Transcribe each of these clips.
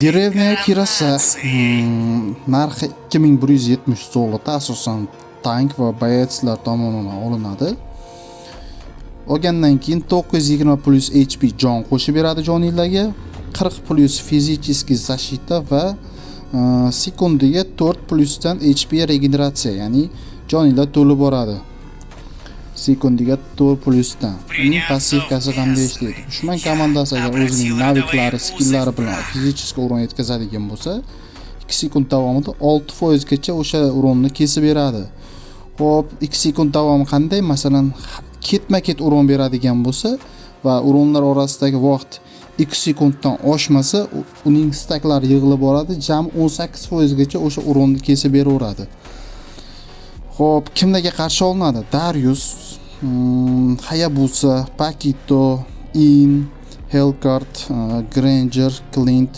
Derevnaya kirasa narxi 2170 zloty, asosan tank va boyetslar tomonidan olinadi. Olgandan keyin 920 plus HP jon qo'shib beradi joninglarga, 40 plus fizikiskiy zashita va sekundiga 4 plusdan HP regeneratsiya, ya'ni joninglar to'lib boradi. Sekundiga 4 plusdan. Uning passivkasi qanday ishlaydi? Dushman komandasi agar o'zining naviklari, skillari bilan fizikiy uron yetkazadigan bo'lsa, 2 sekund davomida 6% gacha o'sha uronni kesib beradi. Xo'p, 2 sekund davomi qanday? Masalan, ketma-ket uron beradigan bo'lsa va uronlar orasidagi vaqt 2 sekunddan oshmasa, uning staklari yig'ilib boradi, jami 18% gacha o'sha uronni kesib beraveradi. Xo'p, kimlarga qarshi olinadi? Darius, Hayabusa, Pakito, In, Hellcard, Granger, Clint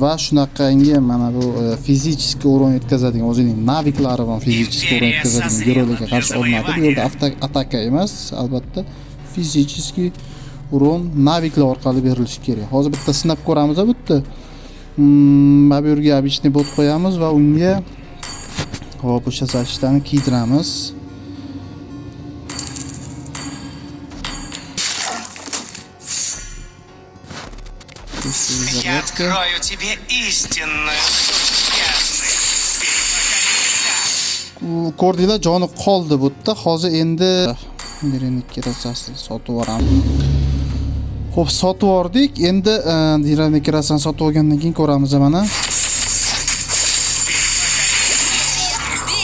va shunaqangi mana bu fizikiy uron yetkazadigan, o'zining naviklari bilan fizikiy uron yetkazadigan giroylarga qarshi olinadi. Bu yerda ataka emas, albatta fizikiy uron naviklar orqali berilishi kerak. Hozir bitta sinab ko'ramiz, bu yerda. Mana bu yerga обычный bot qo'yamiz va unga hop o'sha zashitani kiydiramiz. Я открою тебе истинную суть бездны. Ko'rdinglar, joni qoldi bu yerda. Hozir endi birini kirasasini sotib yuboramiz. Xo'p, sotib yubordik. Endi diravni kirasani sotib olgandan keyin ko'ramiz mana.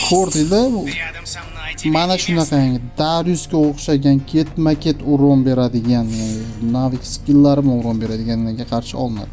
Ko'rdinglar, mana shunaqangi Dariusga o'xshagan ketma-ket uron beradigan, navik skillari bilan uron beradiganlarga qarshi olinadi.